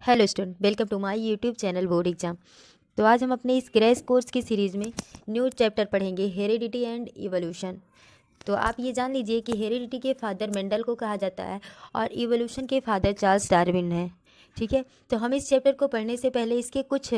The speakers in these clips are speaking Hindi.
Hello student, welcome to my YouTube channel board exam. तो आज हम अपने इस क्रैश कोर्स की सीरीज़ में न्यू चैप्टर पढ़ेंगे, हेरिडिटी एंड इवोल्यूशन। तो आप ये जान लीजिए कि हेरिडिटी के फादर मेंडल को कहा जाता है और इवोल्यूशन के फादर चार्ल्स डार्विन है। ठीक है, तो हम इस चैप्टर को पढ़ने से पहले इसके कुछ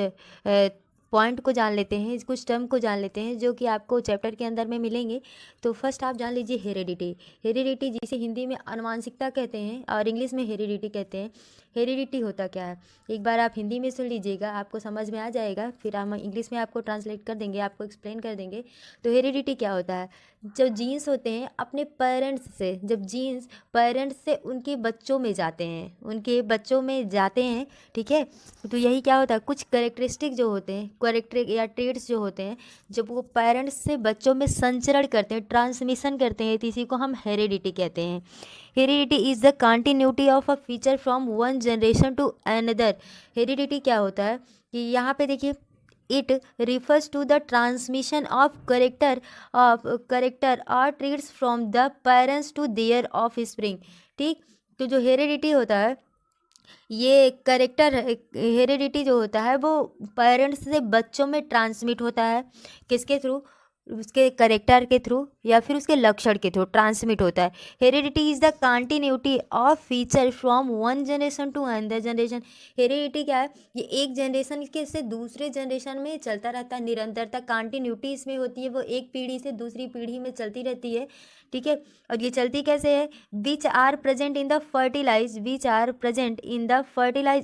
पॉइंट को जान लेते हैं, कुछ टर्म को जान लेते हैं जो कि आपको चैप्टर के अंदर में मिलेंगे। तो फर्स्ट आप जान लीजिए हेरिडिटी। हेरिडिटी जिसे हिंदी में आनुवांशिकता कहते हैं और इंग्लिश में हेरिडिटी कहते हैं। हेरिडिटी होता क्या है, एक बार आप हिंदी में सुन लीजिएगा, आपको समझ में आ जाएगा, फिर हम इंग्लिश में आपको ट्रांसलेट कर देंगे, आपको एक्सप्लेन कर देंगे। तो हेरिडिटी क्या होता है, जो जीन्स होते हैं अपने पेरेंट्स से, जब जीन्स पेरेंट्स से उनके बच्चों में जाते हैं, उनके बच्चों में जाते हैं, ठीक है, तो यही क्या होता है, कुछ करेक्टरिस्टिक जो होते हैं, करेक्टर या ट्रेड्स जो होते हैं, जब वो पेरेंट्स से बच्चों में संचरण करते हैं, ट्रांसमिशन करते हैं, तो इसी को हम हेरिडिटी कहते हैं। Heredity is the continuity of a feature from one generation to another. Heredity क्या होता है कि यहाँ पे देखिए, it refers to the transmission of character और traits from the parents to their offspring. ठीक, तो जो हेरिडिटी होता है, ये करेक्टर हेरिडिटी जो होता है वो पेरेंट्स से बच्चों में ट्रांसमिट होता है, किसके थ्रू, उसके करेक्टर के थ्रू या फिर उसके लक्षण के थ्रू ट्रांसमिट होता है। Heredity is the continuity of feature from one generation to another generation. Heredity क्या है, ये एक जनरेशन के से दूसरे जनरेशन में चलता रहता है, निरंतरता कंटिन्यूटी इसमें होती है, वो एक पीढ़ी से दूसरी पीढ़ी में चलती रहती है। ठीक है, और ये चलती कैसे है, which are present in the fertilize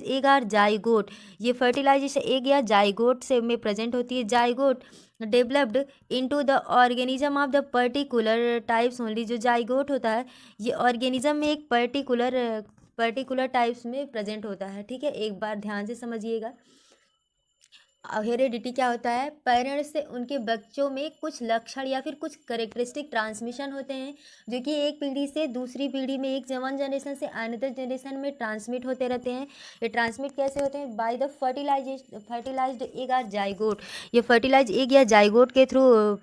egg or zygote. ये फर्टिलाइजेशन एग या जाइगोट से में प्रेजेंट होती है। Zygote developed into the organism of the particular types only. जो जाइगोट होता है ये ऑर्गेनिज्म में एक पर्टिकुलर टाइप्स में प्रेजेंट होता है। ठीक है, एक बार ध्यान से समझिएगा। हेरिडिटी क्या होता है, पेरेंट्स से उनके बच्चों में कुछ लक्षण या फिर कुछ करेक्टरिस्टिक ट्रांसमिशन होते हैं जो कि एक पीढ़ी से दूसरी पीढ़ी में, एक वन जनरेशन से अनदर जनरेशन में ट्रांसमिट होते रहते हैं। ये ट्रांसमिट कैसे होते हैं, बाय द फर्टिलाइज्ड एग और जाइगोट। ये फर्टिलाइज एग या जाइगोट के थ्रू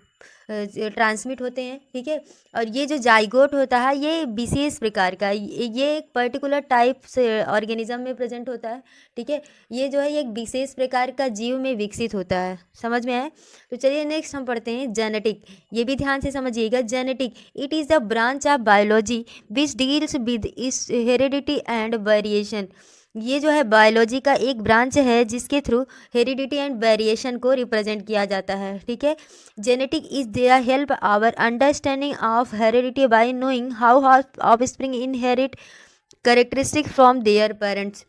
ट्रांसमिट होते हैं। ठीक है, और ये जो जाइगोट होता है ये विशेष प्रकार का, ये एक पर्टिकुलर टाइप से ऑर्गेनिज्म में प्रेजेंट होता है। ठीक है, ये जो है एक विशेष प्रकार का जीव में विकसित होता है। समझ में आए, तो चलिए नेक्स्ट हम पढ़ते हैं जेनेटिक। ये भी ध्यान से समझिएगा, genetic it is the branch of biology which deals with इस हेरिडिटी एंड वेरिएशन। ये जो है बायोलॉजी का एक ब्रांच है जिसके थ्रू हेरिडिटी एंड वेरिएशन को रिप्रेजेंट किया जाता है। ठीक है, genetic is there help our understanding of heredity by knowing how offspring inherit characteristic from their parents.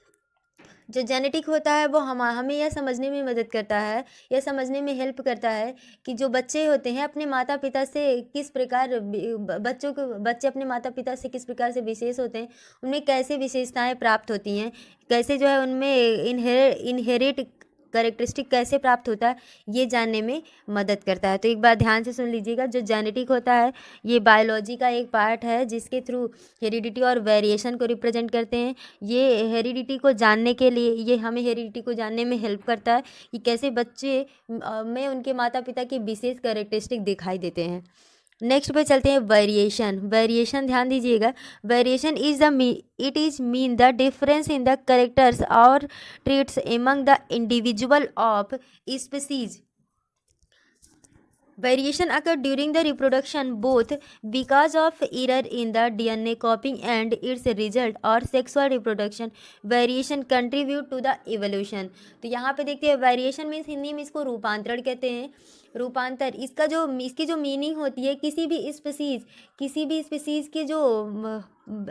जो जेनेटिक होता है वो हमें यह समझने में मदद करता है, यह समझने में हेल्प करता है कि जो बच्चे होते हैं अपने माता पिता से किस प्रकार, बच्चे अपने माता पिता से किस प्रकार से विशेष होते हैं, उनमें कैसे विशेषताएं प्राप्त होती हैं, कैसे जो है उनमें इनहेरिट करेक्टरिस्टिक कैसे प्राप्त होता है, ये जानने में मदद करता है। तो एक बार ध्यान से सुन लीजिएगा, जो जेनेटिक होता है ये बायोलॉजी का एक पार्ट है जिसके थ्रू हेरिडिटी और वेरिएशन को रिप्रेजेंट करते हैं। ये हेरिडिटी को जानने के लिए, ये हमें हेरिडिटी को जानने में हेल्प करता है कि कैसे बच्चे में उनके माता पिता के विशेष कैरेक्टरिस्टिक दिखाई देते हैं। नेक्स्ट पे चलते हैं वेरिएशन। वेरिएशन ध्यान दीजिएगा, variation is it is mean the difference in the characters और traits among the individual of species. Variation occur during the reproduction both because of error in the DNA copying and its result or sexual reproduction. Variation contribute to the evolution. तो यहाँ पे देखते हैं वेरिएशन मीन्स हिंदी में इसको रूपांतरण कहते हैं। रूपांतर, इसकी जो मीनिंग होती है, किसी भी स्पीसीज के जो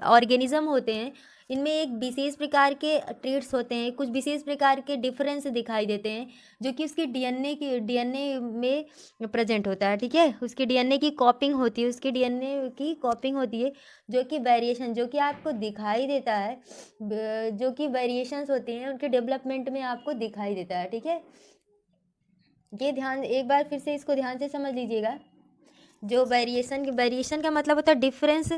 ऑर्गेनिज्म होते हैं इनमें एक विशेष प्रकार के ट्रेट्स होते हैं, कुछ विशेष प्रकार के डिफरेंस दिखाई देते हैं जो कि उसके डीएनए में प्रेजेंट होता है। ठीक है, उसकी डीएनए की कॉपिंग होती है, जो कि वेरिएशन, जो कि आपको दिखाई देता है, जो कि वेरिएशंस होते हैं उनके डेवलपमेंट में आपको दिखाई देता है। ठीक है, ये ध्यान, एक बार फिर से इसको ध्यान से समझ लीजिएगा। जो वेरिएशन का मतलब होता है डिफरेंस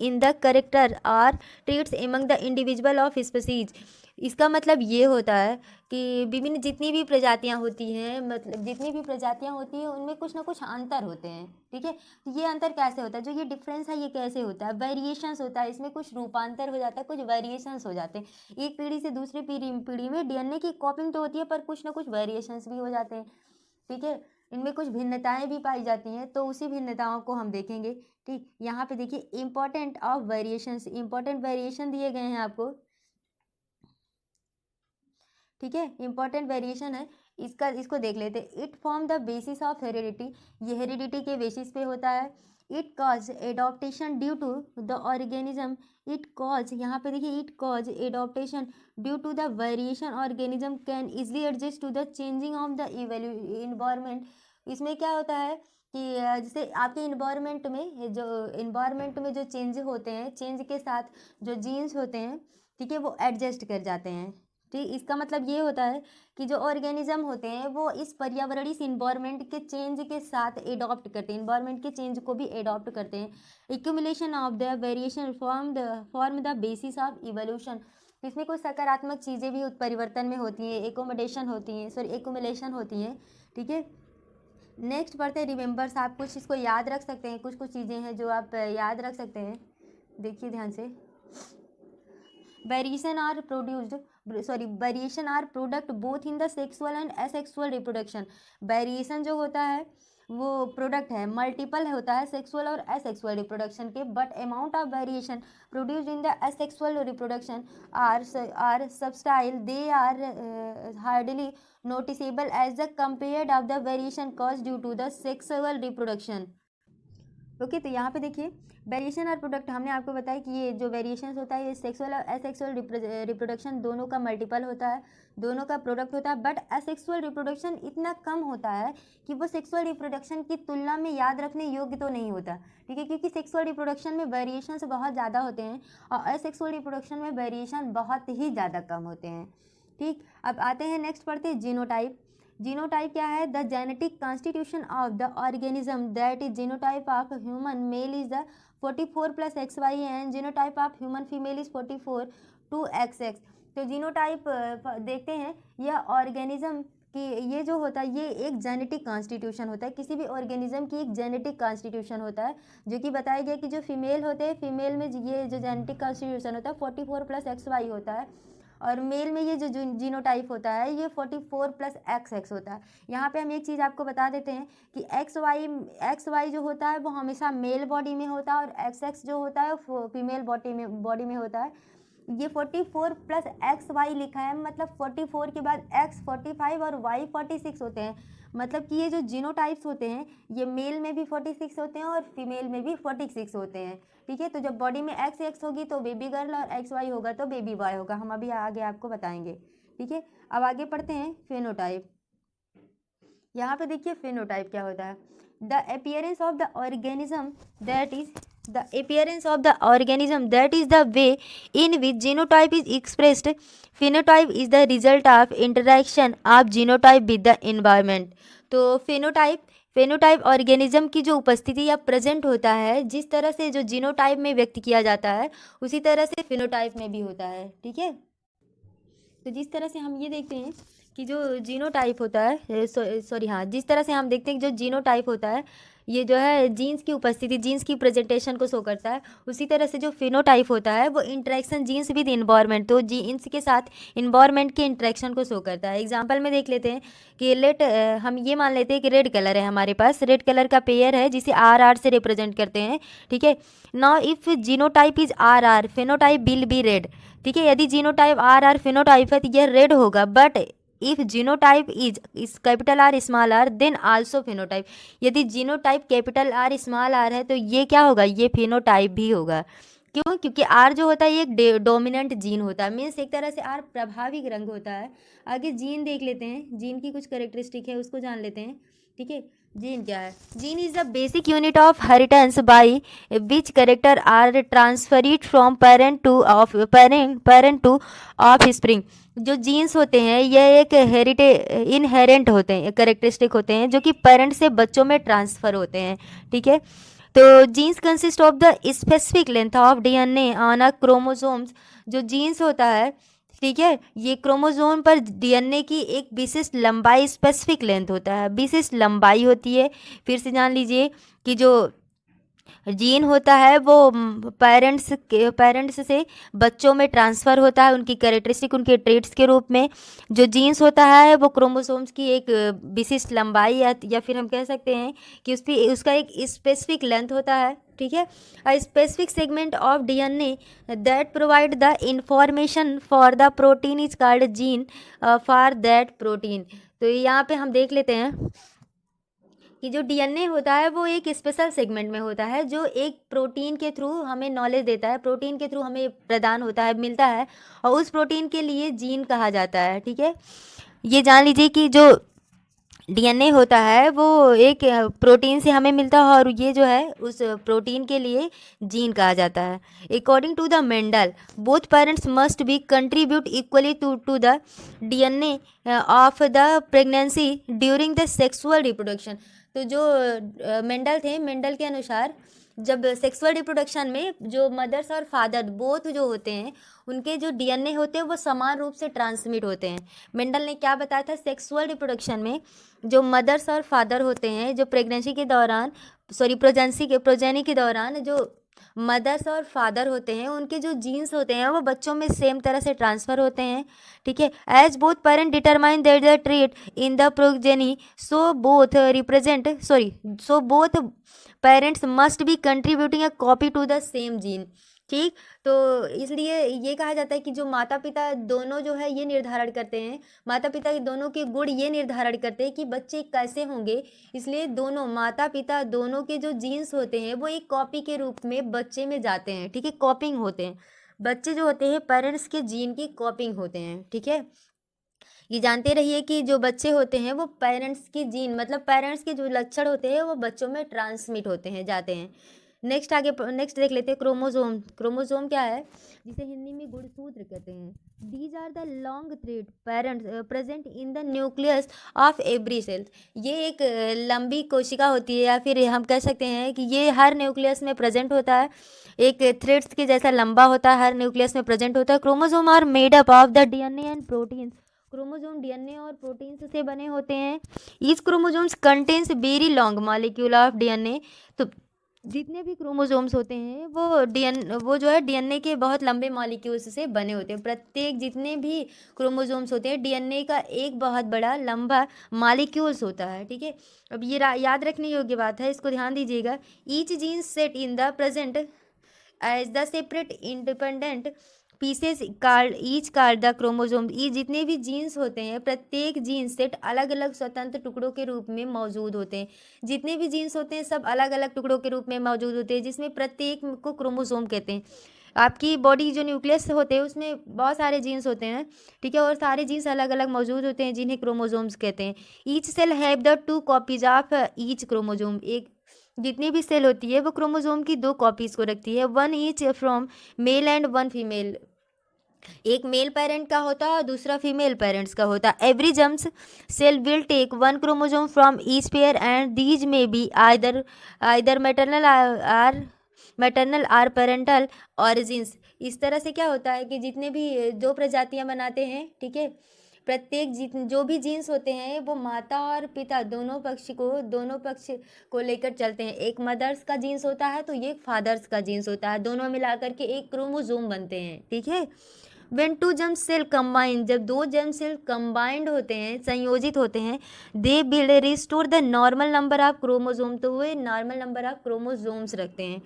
इन द कैरेक्टर और traits among the individual of species. इसका मतलब ये होता है कि विभिन्न जितनी भी प्रजातियां होती हैं, मतलब जितनी भी प्रजातियां होती हैं उनमें कुछ ना कुछ अंतर होते हैं। ठीक है, तो ये अंतर कैसे होता है, जो ये डिफरेंस है ये कैसे होता है, वेरिएशंस होता है, इसमें कुछ रूपांतर हो जाता है, कुछ वेरिएशंस हो जाते हैं। एक पीढ़ी से दूसरी पीढ़ी में डीएनए की कॉपिंग तो होती है, पर कुछ ना कुछ वेरिएशंस भी हो जाते हैं। ठीक है, इनमें कुछ भिन्नताएं भी पाई जाती हैं, तो उसी भिन्नताओं को हम देखेंगे। ठीक, यहाँ पे देखिए important of variations, important variation दिए गए हैं आपको। ठीक है, इंपॉर्टेंट वेरिएशन है, इसको देख लेते हैं। It form the basis of heredity, ये हेरिडिटी के बेसिस पे होता है। It cause adaptation due to the organism, it cause, यहाँ पे देखिए it cause adaptation due to the variation organism can easily adjust to the changing of the environment. इसमें क्या होता है कि जैसे आपके इन्वायरमेंट में जो चेंज होते हैं, चेंज के साथ जो जीन्स होते हैं, ठीक है, वो एडजस्ट कर जाते हैं। ठीक, इसका मतलब ये होता है कि जो ऑर्गेनिज्म होते हैं वो इस पर्यावरणीय इन्वायरमेंट के चेंज के साथ एडॉप्ट करते हैं, इन्वायरमेंट के चेंज को भी एडॉप्ट करते हैं। Accumulation of the variation form the basis of evolution. इसमें कुछ सकारात्मक चीज़ें भी परिवर्तन में होती हैं, एक्यूमुलेशन होती हैं। ठीक है, नेक्स्ट पढ़ते हैं रिमेंबर्स। आप कुछ इसको याद रख सकते हैं, कुछ चीज़ें हैं जो आप याद रख सकते हैं, देखिए ध्यान से। Variation are product both in the sexual and asexual reproduction. Variation जो होता है वो प्रोडक्ट है, मल्टीपल होता है सेक्सुअल और एसेक्सुअल रिप्रोडक्शन के, but amount of variation produced in the asexual reproduction are subtle, they are hardly noticeable as the compared of the variation cause due to the sexual reproduction. Okay, तो यहाँ पे देखिए वेरिएशन और प्रोडक्ट, हमने आपको बताया कि ये जो वेरिएशंस होता है ये सेक्सुअल और एसेक्सुअल रिप्रोडक्शन दोनों का मल्टीपल होता है, दोनों का प्रोडक्ट होता है। बट एसेक्सुअल रिप्रोडक्शन इतना कम होता है कि वो सेक्सुअल रिप्रोडक्शन की तुलना में याद रखने योग्य तो नहीं होता। ठीक है, क्योंकि सेक्सुअल रिप्रोडक्शन में वेरिएशंस बहुत ज़्यादा होते हैं और असेक्सुअल रिप्रोडक्शन में वेरिएशन बहुत ही ज़्यादा कम होते हैं। ठीक, अब आते हैं नेक्स्ट पढ़ते हैं जीनोटाइप। जीनोटाइप क्या है, the genetic constitution of the organism that is genotype of human male is the 44 + XY and genotype of human female is 44 2XX। तो जीनोटाइप देखते हैं, यह ऑर्गेनिज्म की ये जो होता है ये एक जेनेटिक कॉन्स्टिट्यूशन होता है, किसी भी ऑर्गेनिज्म की एक जेनेटिक कॉन्स्टिट्यूशन होता है, जो कि बताया गया कि जो फीमेल होते हैं, फीमेल में ये जो जेनेटिक कॉन्स्टिट्यूशन होता है 44 + XY होता है, और मेल में ये जो जीनोटाइप होता है ये 44 + XX होता है। यहाँ पे हम एक चीज़ आपको बता देते हैं कि XY जो होता है वो हमेशा मेल बॉडी में होता है और XX जो होता है वो फीमेल बॉडी में होता है। ये 44 + XY लिखा है, मतलब 44 के बाद X 45 और Y 46 होते हैं। मतलब कि ये जो जीनोटाइप्स होते हैं ये मेल में भी 46 होते हैं और फीमेल में भी 46 होते हैं। ठीक है, तो जब बॉडी में XX होगी तो बेबी गर्ल और XY होगा तो बेबी बॉय होगा, हम अभी आगे आपको बताएंगे। ठीक है, अब आगे पढ़ते हैं फेनोटाइप। यहाँ पे देखिए फेनोटाइप क्या होता है, the appearance of the organism that is the way in which genotype is expressed. Phenotype is the result of interaction of genotype with the environment. तो फेनोटाइप ऑर्गेनिज्म की जो उपस्थिति या प्रेजेंट होता है, जिस तरह से जो जीनोटाइप में व्यक्त किया जाता है उसी तरह से फेनोटाइप में भी होता है। ठीक है, तो जिस तरह से हम ये देखते हैं कि जो जीनोटाइप होता है, जिस तरह से हम देखते हैं कि जो जीनोटाइप होता है ये जो है जीन्स की उपस्थिति, जीन्स की प्रेजेंटेशन को शो करता है, उसी तरह से जो फिनोटाइप होता है वो इंटरेक्शन जीन्स विद इन्वायरमेंट, तो जीन्स के साथ इन्वायरमेंट के इंटरेक्शन को शो करता है। एग्जांपल में देख लेते हैं कि हम ये मान लेते हैं कि रेड कलर है, हमारे पास रेड कलर का पेयर है जिसे RR से रिप्रेजेंट करते हैं। ठीक है, now if genotype is RR phenotype will be red. ठीक है, यदि जीनोटाइप RR फेनोटाइप है तो यह रेड होगा, but if genotype is capital R small r then also phenotype. यदि genotype capital R small r है तो ये क्या होगा, ये फेनोटाइप भी होगा। क्यों, क्योंकि R जो होता है ये एक डोमिनेंट जीन होता है, मीन्स एक तरह से R प्रभाविक रंग होता है। आगे जीन देख लेते हैं, जीन की कुछ कैरेक्टरिस्टिक है उसको जान लेते हैं। ठीक है, जीन क्या है, gene is the basic unit of heritance by which character are transferred from parent to offspring. जो जीन्स होते हैं ये एक इनहेरेंट होते हैं, कैरेक्टरिस्टिक होते हैं जो कि पेरेंट से बच्चों में ट्रांसफ़र होते हैं। ठीक है, तो genes consist of the specific length of DNA on a chromosomes. जो जीन्स होता है, ठीक है, ये क्रोमोसोम पर डीएनए की एक विशिष्ट लंबाई, स्पेसिफिक लेंथ होता है, विशिष्ट लंबाई होती है। फिर से जान लीजिए कि जो जीन होता है वो पेरेंट्स से बच्चों में ट्रांसफ़र होता है उनकी कैरेक्टरिस्टिक, उनके ट्रेट्स के रूप में। जो जीन्स होता है वो क्रोमोसोम्स की एक विशिष्ट लंबाई या फिर हम कह सकते हैं कि उसका एक स्पेसिफिक लेंथ होता है, ठीक है। A specific segment of DNA that provide the information for the protein is called gene for that protein. तो यहाँ पे हम देख लेते हैं कि जो डीएनए होता है वो एक स्पेशल सेगमेंट में होता है जो एक प्रोटीन के थ्रू हमें नॉलेज देता है, प्रोटीन के थ्रू हमें प्रदान होता है, मिलता है, और उस प्रोटीन के लिए जीन कहा जाता है, ठीक है। ये जान लीजिए कि जो डीएनए होता है वो एक प्रोटीन से हमें मिलता है और ये जो है उस प्रोटीन के लिए जीन कहा जाता है। According to the Mendel both parents must be contribute equally to the DNA of the pregnancy during the sexual reproduction. तो जो मेंडल थे, मेंडल के अनुसार जब सेक्सुअल रिप्रोडक्शन में जो मदर्स और फादर बोथ जो होते हैं उनके जो डीएनए होते हैं वो समान रूप से ट्रांसमिट होते हैं। मेंडल ने क्या बताया था, सेक्सुअल रिप्रोडक्शन में जो मदर्स और फादर होते हैं, जो प्रेगनेंसी के दौरान, सॉरी प्रोजेनी के दौरान जो मदर्स और फादर होते हैं उनके जो जीन्स होते हैं वो बच्चों में सेम तरह से ट्रांसफ़र होते हैं, ठीक है। As both parent determine that the trait in the progeny so both parents must be contributing a copy to the same gene, ठीक। तो इसलिए ये कहा जाता है कि जो माता पिता दोनों जो है ये निर्धारण करते हैं, माता पिता के दोनों के गुण ये निर्धारण करते हैं कि बच्चे कैसे होंगे। इसलिए दोनों माता पिता दोनों के जो जीन्स होते हैं वो एक कॉपी के रूप में बच्चे में जाते हैं, ठीक है, कॉपिंग होते हैं। बच्चे जो होते हैं पेरेंट्स के जीन की कॉपिंग होते हैं, ठीक है। ये जानते रहिए कि जो बच्चे होते हैं वो पेरेंट्स की जीन, मतलब पेरेंट्स के जो लक्षण होते हैं वो बच्चों में ट्रांसमिट होते हैं, जाते हैं। नेक्स्ट देख लेते हैं क्रोमोसोम। क्रोमोसोम क्या है, जिसे हिंदी में गुणसूत्र कहते हैं। These are the long thread parents present in the nucleus of every cell. ये एक लंबी कोशिका होती है, या फिर हम कह सकते हैं कि ये हर न्यूक्लियस में प्रेजेंट होता है, एक थ्रेड्स के जैसा लंबा होता है, हर न्यूक्लियस में प्रेजेंट होता है। Chromosome are made up of the DNA and proteins. Chromosome DNA और प्रोटीन्स से बने होते हैं। Each chromosomes contains very long molecule of DNA. तो जितने भी क्रोमोसोम्स होते हैं वो जो है डीएनए के बहुत लंबे मॉलिक्यूल्स से बने होते हैं। प्रत्येक जितने भी क्रोमोसोम्स होते हैं डीएनए का एक बहुत बड़ा लंबा मॉलिक्यूल्स होता है, ठीक है। अब ये याद रखने योग्य बात है, इसको ध्यान दीजिएगा। Each gene set in the present as the separate independent pieces card the chromosome. ये जितने भी जीन्स होते हैं प्रत्येक जीन सेट अलग अलग स्वतंत्र टुकड़ों के रूप में मौजूद होते हैं। जितने भी जीन्स होते हैं सब अलग अलग टुकड़ों के रूप में मौजूद होते हैं, जिसमें प्रत्येक को क्रोमोसोम कहते हैं। आपकी बॉडी जो न्यूक्लियस होते हैं उसमें बहुत सारे जीन्स होते हैं, ठीक है, और सारे जीन्स अलग अलग मौजूद होते हैं जिन्हें क्रोमोसोम्स कहते हैं। Each cell have the 2 copies of each chromosome. एक जितनी भी सेल होती है वो क्रोमोसोम की 2 कॉपीज को रखती है, 1 each from male and 1 female. एक मेल पेरेंट का होता है और दूसरा फीमेल पेरेंट्स का होता है। Every germs cell will take 1 chromosome from each pair and these may be either maternal or parental origins. इस तरह से क्या होता है कि जितने भी 2 प्रजातियां बनाते हैं, ठीक है, प्रत्येक जो भी जीन्स होते हैं वो माता और पिता दोनों पक्ष को लेकर चलते हैं। एक मदर्स का जीन्स होता है तो ये फादर्स का जीन्स होता है, दोनों मिलाकर के एक क्रोमोसोम बनते हैं, ठीक है। वेन 2 जर्म सेल कंबाइन, जब 2 जर्म सेल कंबाइंड होते हैं, संयोजित होते हैं, they will restore the normal number of chromosome. तो वे नॉर्मल नंबर ऑफ क्रोमोसोम्स रखते हैं,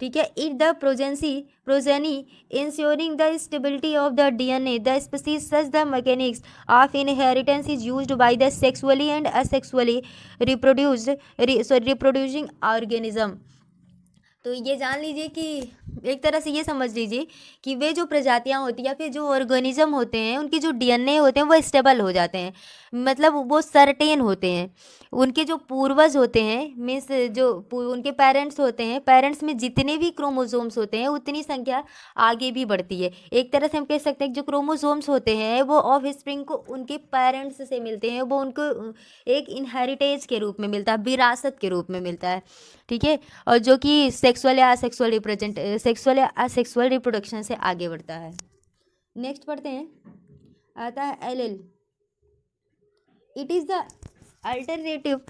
ठीक है। It the progeny ensuring the stability of the DNA the species such the mechanics of inheritance is used by the sexually and asexually reproducing organism. तो ये जान लीजिए कि एक तरह से ये समझ लीजिए कि वे जो प्रजातियां होती हैं या फिर जो ऑर्गेनिज्म होते हैं उनके जो डीएनए होते हैं वो स्टेबल हो जाते हैं, मतलब वो सर्टेन होते हैं। उनके जो पूर्वज होते हैं मीन्स उनके पेरेंट्स होते हैं, पेरेंट्स में जितने भी क्रोमोसोम्स होते हैं उतनी संख्या आगे भी बढ़ती है। एक तरह से हम कह सकते हैं कि जो क्रोमोसोम्स होते हैं वो ऑफ स्प्रिंग को उनके पेरेंट्स से मिलते हैं, वो उनको एक इनहेरिटेज के रूप में मिलता है, विरासत के रूप में मिलता है, ठीक है, और जो कि सेक्सुअल या असेक्सुअल रिप्रोडक्शन से आगे बढ़ता है। नेक्स्ट पढ़ते हैं, आता है allele. It is the alternative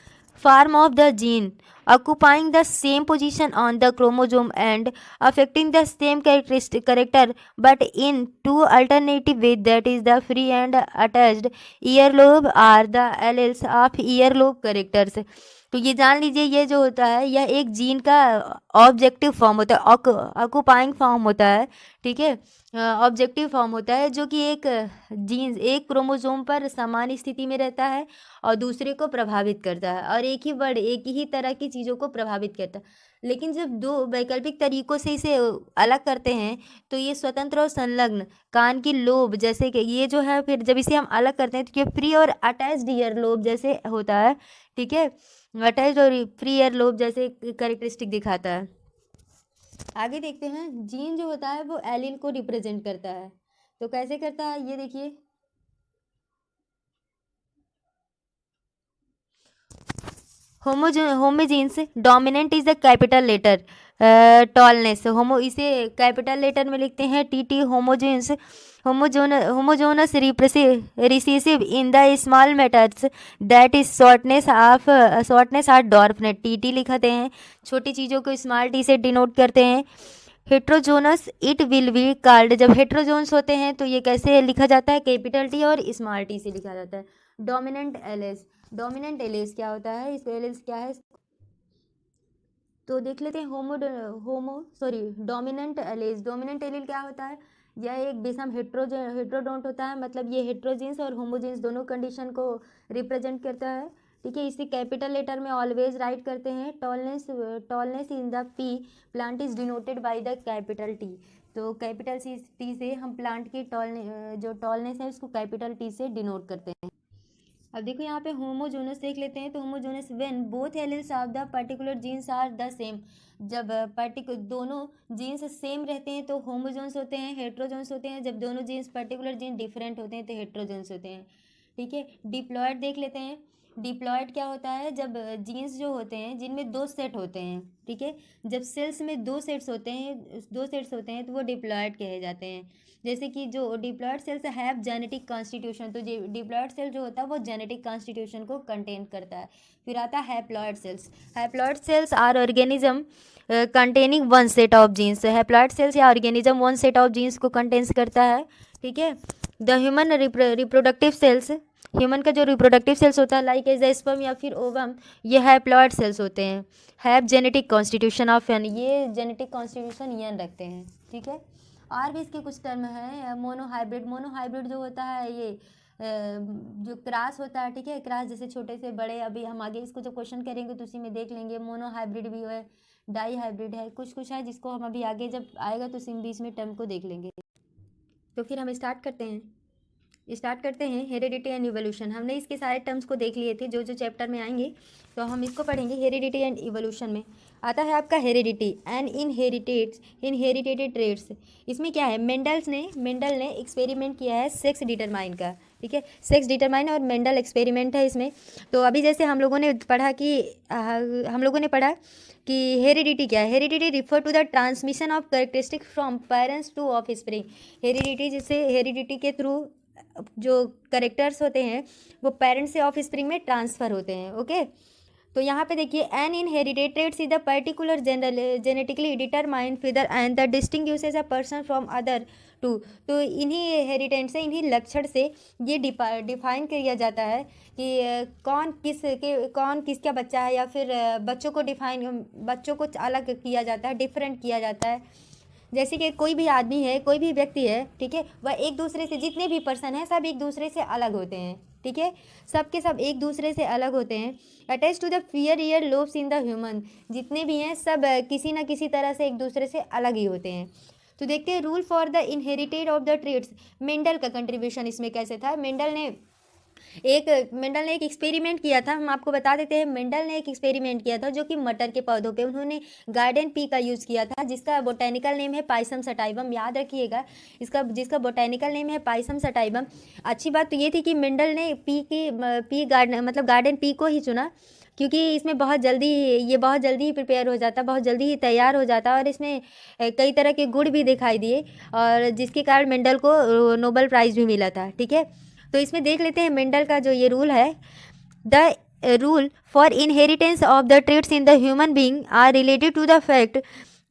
form of the gene occupying the same position on the chromosome and affecting the same character but in two alternative ways, that is the free and attached earlobe are the alleles of earlobe characters। तो ये जान लीजिए, ये जो होता है यह एक जीन का ऑब्जेक्टिव फॉर्म होता है, ऑक्यूपाइंग फॉर्म होता है, ठीक है, ऑब्जेक्टिव फॉर्म होता है जो कि एक जीन एक क्रोमोसोम पर समान स्थिति में रहता है और दूसरे को प्रभावित करता है, और एक ही वर्ड एक ही तरह की चीज़ों को प्रभावित करता है। लेकिन जब दो वैकल्पिक तरीक़ों से इसे अलग करते हैं तो ये स्वतंत्र और संलग्न कान की लोब जैसे कि ये जो है, फिर जब इसे हम अलग करते हैं तो ये फ्री और अटैच्ड ईयर लोब जैसे होता है, ठीक है, अटैच्ड और फ्री ईयर लोब जैसे कैरेक्टरिस्टिक दिखाता है। आगे देखते हैं, जीन जो होता है वो एलील को रिप्रेजेंट करता है। तो कैसे करता है ये देखिए, homozygous dominant is the capital letter tallness, homo इसे कैपिटल लेटर में लिखते हैं T. Homozygous homozygous recessive in the small matters that is shortness or dwarfness, T लिखते हैं, छोटी चीज़ों को स्मॉल टी से डिनोट करते हैं। हेट्रोजोनस इट विल बी कॉल्ड, जब हेट्रोजोन्स होते हैं तो ये कैसे लिखा जाता है, कैपिटल टी और स्मॉल टी से लिखा जाता है। डोमिनेंट एलेस क्या होता है, इस एलेस क्या है तो देख लेते हैं। डोमिनेंट एलील क्या होता है, यह एक विषम हेट्रोडोंट होता है, मतलब ये हेट्रोजीन्स और होमोजीन्स दोनों कंडीशन को रिप्रेजेंट करता है, ठीक है। इसे कैपिटल लेटर में ऑलवेज राइट करते हैं। Tallness in the P plant is denoted by the capital T, तो कैपिटल टी से हम प्लांट की जो टॉलनेस है उसको कैपिटल टी से डिनोट करते हैं। अब देखो यहाँ पे होमोजोनस देख लेते हैं, तो homozygous when both alleles of the particular genes are the same, जब दोनों जीन्स सेम रहते हैं तो होमोजोन्स होते हैं। हेट्रोजोन्स होते हैं जब दोनों जीन्स पर्टिकुलर जीन डिफरेंट होते हैं तो हेट्रोजोन्स होते हैं, ठीक है। डिप्लॉयड देख लेते हैं। डिप्लॉयड क्या होता है, जब जीन्स जो होते हैं जिनमें दो सेट होते हैं, ठीक है, जब सेल्स में दो सेट्स होते हैं तो वो डिप्लॉयड कहे जाते हैं। जैसे कि जो diploid cells have genetic constitution, तो डिप्लॉयड सेल जो होता है वो जेनेटिक कॉन्स्टिट्यूशन को कंटेन करता है। फिर आता है haploid cells. Haploid cells are organism containing one set of genes, haploid cells या organism one set of genes को कंटेन्स करता है, ठीक है। The human reproductive cells, human का जो रिप्रोडक्टिव सेल्स होता है लाइक एज स्पर्म या फिर ओवम, ये हैप्लॉयड सेल्स होते हैं। Have genetic constitution of N, ये जेनेटिक कॉन्स्टिट्यूशन एन रखते हैं, ठीक है। और भी इसके कुछ टर्म हैं। मोनोहाइब्रिड जो होता है ये जो क्रास होता है, ठीक है, क्रास जैसे छोटे से बड़े, अभी हम आगे इसको जो क्वेश्चन करेंगे तो उसी में देख लेंगे। मोनोहाइब्रिड भी है, डाई हाइब्रिड है, कुछ है जिसको हम अभी आगे जब आएगा तो इसी बीच में टर्म को देख लेंगे। तो फिर हम स्टार्ट करते हैं हेरिडिटी एंड इवोल्यूशन। हमने इसके सारे टर्म्स को देख लिए थे, जो जो चैप्टर में आएंगे तो हम इसको पढ़ेंगे। हेरिडिटी एंड इवोल्यूशन में आता है आपका हेरिडिटी एंड इनहेरिटेड ट्रेट्स। इसमें क्या है, मेंडल ने एक्सपेरिमेंट किया है सेक्स डिटरमाइन का, ठीक है, सेक्स डिटरमाइन और मेंडल एक्सपेरिमेंट है इसमें। तो अभी जैसे हम लोगों ने पढ़ा कि हेरिडिटी क्या है। Heredity refer to the transmission of characteristic from parents to offspring. Heredity के थ्रू जो करेक्टर्स होते हैं वो पेरेंट्स से ऑफस्प्रिंग में ट्रांसफ़र होते हैं, ओके। तो यहाँ पे देखिए, an inherited traits is the particular genetically determined feature and the distinguishes a person from other too. तो इन्हीं हेरिटेंट से, इन्हीं लक्षण से ये डिफाइन किया जाता है कि कौन किसका बच्चा है, या फिर बच्चों को अलग किया जाता है, डिफरेंट किया जाता है। जैसे कि कोई भी आदमी है, कोई भी व्यक्ति है, ठीक है, वह एक दूसरे से, जितने भी पर्सन हैं सब एक दूसरे से अलग होते हैं, ठीक है, सब के सब एक दूसरे से अलग होते हैं। Attach to the free earlobes in the human, जितने भी हैं सब किसी न किसी तरह से एक दूसरे से अलग ही होते हैं। तो देखते हैं rule for the inherited of the traits. Mendel का कंट्रीब्यूशन इसमें कैसे था। मेंडल ने मेंडल ने एक एक्सपेरिमेंट किया था, हम आपको बता देते हैं। मेंडल ने एक एक्सपेरिमेंट किया था जो कि मटर के पौधों पे उन्होंने गार्डन पी का यूज़ किया था, जिसका बोटेनिकल नेम है पाइसम सटाइवम, याद रखिएगा इसका, जिसका बोटेनिकल नेम है पाइसम सटाइवम। अच्छी बात तो ये थी कि मेंडल ने पी गार्डन मतलब गार्डन पी को ही चुना, क्योंकि इसमें बहुत जल्दी ही प्रिपेयर हो जाता, बहुत जल्दी ही तैयार हो जाता, और इसमें कई तरह के गुण भी दिखाई दिए, और जिसके कारण मेंडल को नोबेल प्राइज़ भी मिला था। ठीक है, तो इसमें देख लेते हैं मेंडल का जो ये रूल है। The rule for inheritance of the traits in the human being are related to the fact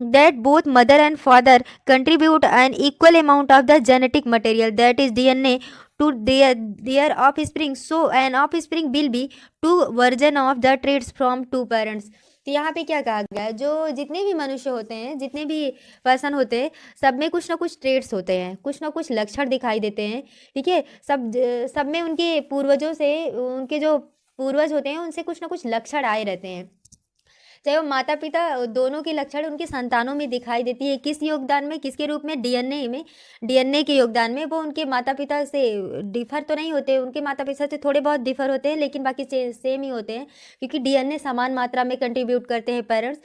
that both mother and father contribute an equal amount of the genetic material, that is DNA, to their offspring. So an offspring will be two version of the traits from two parents. तो यहाँ पे क्या कहा गया है, जो जितने भी मनुष्य होते हैं, जितने भी पर्सन होते हैं, सब में कुछ ना कुछ ट्रेट्स होते हैं, कुछ ना कुछ लक्षण दिखाई देते हैं। ठीक है, सब में उनके पूर्वजों से, उनके जो पूर्वज होते हैं उनसे कुछ ना कुछ लक्षण आए रहते हैं, चाहे वो माता पिता दोनों के लक्षण उनके संतानों में दिखाई देती है। किस योगदान में, किसके रूप में, डीएनए के योगदान में। वो उनके माता पिता से डिफर तो नहीं होते, उनके माता पिता से थोड़े बहुत डिफर होते हैं, लेकिन बाकी सेम ही होते हैं, क्योंकि डीएनए समान मात्रा में कंट्रीब्यूट करते हैं पेरेंट्स।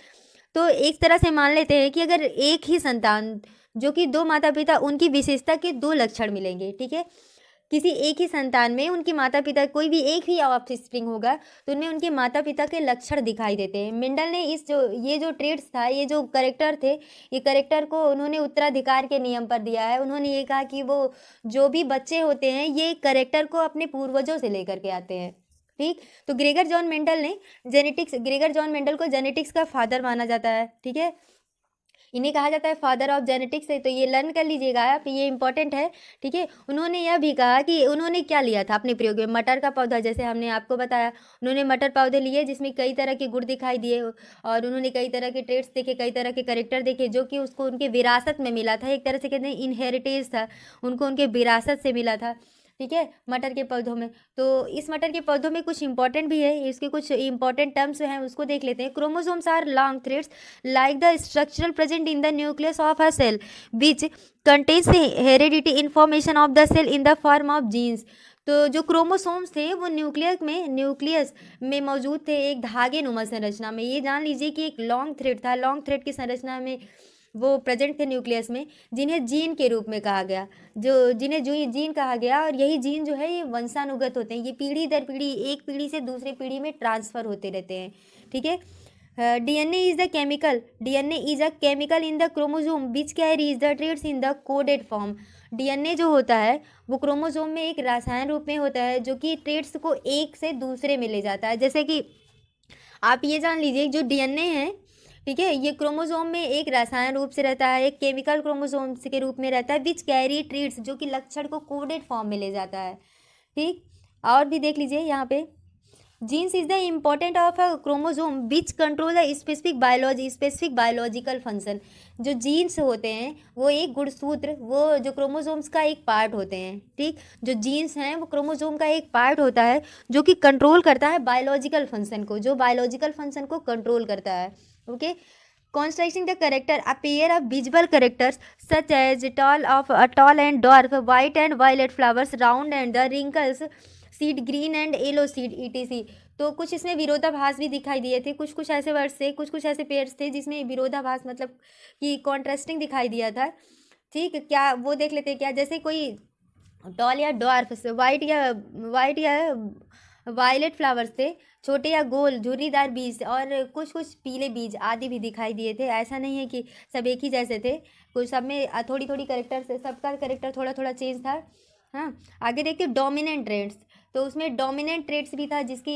तो एक तरह से मान लेते हैं कि अगर एक ही संतान, जो कि दो माता पिता, उनकी विशेषता के दो लक्षण मिलेंगे। ठीक है, किसी एक ही संतान में उनके माता पिता, कोई भी एक ही ऑफस्प्रिंग होगा तो उनमें उनके माता पिता के लक्षण दिखाई देते हैं। मेंडल ने ये जो ट्रेट्स था, ये जो करेक्टर थे, ये करेक्टर को उन्होंने उत्तराधिकार के नियम पर दिया है। उन्होंने ये कहा कि वो जो भी बच्चे होते हैं ये करेक्टर को अपने पूर्वजों से लेकर के आते हैं। ठीक, तो ग्रेगर जॉन मेंडल को जेनेटिक्स का फादर माना जाता है। ठीक है, इन्हें कहा जाता है फादर ऑफ जेनेटिक्स है, तो ये लर्न कर लीजिएगा आप, ये इंपॉर्टेंट है। ठीक है, उन्होंने यह भी कहा कि उन्होंने क्या लिया था अपने प्रयोग में, मटर का पौधा, जैसे हमने आपको बताया, उन्होंने मटर पौधे लिए जिसमें कई तरह के गुण दिखाई दिए, और उन्होंने कई तरह के ट्रेट्स देखे, कई तरह के करेक्टर देखे, जो कि उसको उनके विरासत में मिला था। एक तरह से कहते हैं इनहेरिटेज था, उनको उनके विरासत से मिला था। ठीक है, मटर के पौधों में, तो इस मटर के पौधों में कुछ इंपॉर्टेंट भी है, इसके कुछ इंपॉर्टेंट टर्म्स हैं, उसको देख लेते हैं। Chromosomes are long threads like the structural present in the nucleus of a cell which contains the heredity information of the cell in the form of genes। तो जो क्रोमोसोम्स थे वो न्यूक्लियस में मौजूद थे, एक धागे नुमा संरचना में। ये जान लीजिए कि एक लॉन्ग थ्रेड था, लॉन्ग थ्रेड की संरचना में वो प्रेजेंट थे न्यूक्लियस में, जिन्हें जीन के रूप में कहा गया, जिन्हें जीन कहा गया। और यही जीन जो है ये वंशानुगत होते हैं, ये पीढ़ी दर पीढ़ी, एक पीढ़ी से दूसरी पीढ़ी में ट्रांसफ़र होते रहते हैं। ठीक है, DNA is a chemical in the chromosome which carries the traits in the coded form। DNA जो होता है वो क्रोमोसोम में एक रसायन रूप में होता है, जो कि ट्रेट्स को एक से दूसरे में ले जाता है। जैसे कि आप ये जान लीजिए, जो DNA है, ठीक है, ये क्रोमोसोम में एक रसायन रूप से रहता है, एक केमिकल क्रोमोसोम के रूप में रहता है, विच कैरी ट्रेट्स, जो कि लक्षण को कोडेड फॉर्म में ले जाता है। ठीक, और भी देख लीजिए यहाँ पे, genes is the important of a chromosome which control the specific biological function. जो जीन्स होते हैं वो एक गुणसूत्र, वो जो क्रोमोसोम्स का एक पार्ट होते हैं। ठीक, जो जीन्स हैं वो क्रोमोसोम का एक पार्ट होता है, जो कि कंट्रोल करता है बायोलॉजिकल फंक्शन को, जो बायोलॉजिकल फंक्शन को कंट्रोल करता है। Okay, constructing the character, a pair of visible characters such as tall and dwarf, white and violet flowers, round and the wrinkles, seed green and yellow seed ETC। तो कुछ इसमें विरोधाभास भी दिखाई दिए थे, कुछ ऐसे वर्ड्स थे, कुछ ऐसे पेयर्स थे जिसमें विरोधाभास मतलब कि कॉन्ट्रास्टिंग दिखाई दिया था। ठीक, क्या वो देख लेते हैं क्या, जैसे कोई टॉल या डॉर्फ, वाइट या वायलेट फ्लावर्स थे, छोटे या गोल झुर्रीदार बीज, और कुछ पीले बीज आदि भी दिखाई दिए थे। ऐसा नहीं है कि सब एक ही जैसे थे, कुछ सब में थोड़ी करेक्टर से, सबका करेक्टर थोड़ा चेंज था। हाँ, आगे देखते डोमिनेंट ट्रेड्स, तो उसमें डोमिनेंट ट्रेड्स भी था, जिसकी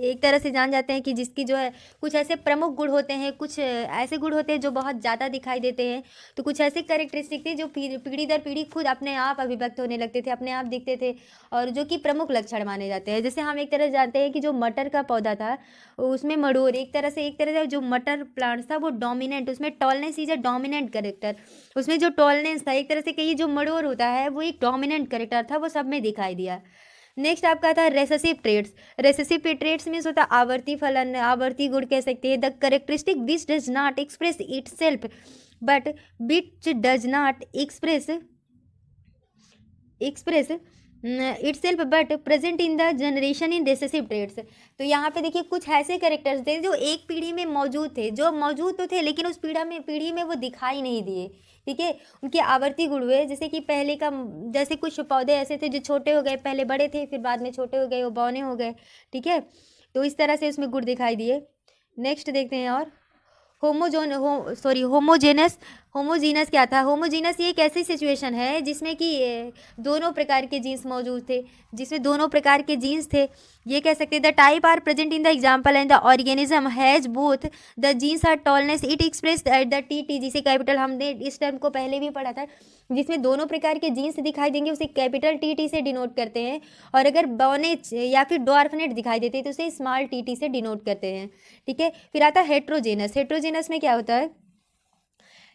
एक तरह से जान जाते हैं कि जिसकी जो है कुछ ऐसे प्रमुख गुण होते हैं, कुछ ऐसे गुण होते हैं जो बहुत ज़्यादा दिखाई देते हैं, तो कुछ ऐसे कैरेक्टरिस्टिक थे जो पीढ़ी दर पीढ़ी खुद अपने आप अभिव्यक्त होने लगते थे, अपने आप दिखते थे, और जो कि प्रमुख लक्षण माने जाते हैं। जैसे हम एक तरह जानते हैं कि जो मटर का पौधा था उसमें मड़ोर, एक तरह से जो मटर प्लांट था वो डोमिनेंट, उसमें tallness is a dominant character, उसमें जो टॉलनेस था, एक तरह से कहिए जो मड़ोर होता है वो एक डोमिनेंट करेक्टर था, वो सब में दिखाई दिया। नेक्स्ट आपका था रेसेसिव ट्रेट्स मीन्स होता है आवर्ती फलन, आवर्ती गुण कह सकते हैं। The characteristic which does not express itself but which does not express itself but present in the generation in recessive traits. तो यहाँ पे देखिए कुछ ऐसे करेक्टर्स थे जो एक पीढ़ी में मौजूद थे, जो मौजूद तो थे लेकिन उस पीढ़ी में वो दिखाई नहीं दिए। ठीक है, उनके आवर्ती गुण हुए, जैसे कि पहले का, जैसे कुछ पौधे ऐसे थे जो छोटे हो गए, पहले बड़े थे फिर बाद में छोटे हो गए, वो बौने हो गए। ठीक है, तो इस तरह से उसमें गुण दिखाई दिए। नेक्स्ट देखते हैं। और होमोजेनस। होमोजीनस क्या था? होमोजीनस ये एक ऐसी सिचुएशन है जिसमें कि दोनों प्रकार के जीन्स मौजूद थे, जिसमें दोनों प्रकार के जीन्स थे। ये कह सकते हैं the type are present in the example and the organism has both the genes are tallness it express at the T, जिसे कैपिटल, हमने इस टर्म को पहले भी पढ़ा था, जिसमें दोनों प्रकार के जीन्स दिखाई देंगे उसे कैपिटल टी से डिनोट करते हैं। और अगर बॉनेज या फिर डॉर्फनेट दिखाई देते हैं तो उसे स्मॉल टी से डिनोट करते हैं। ठीक है, फिर आता है हेट्रोजेनस। हेट्रोजेनस में क्या होता है?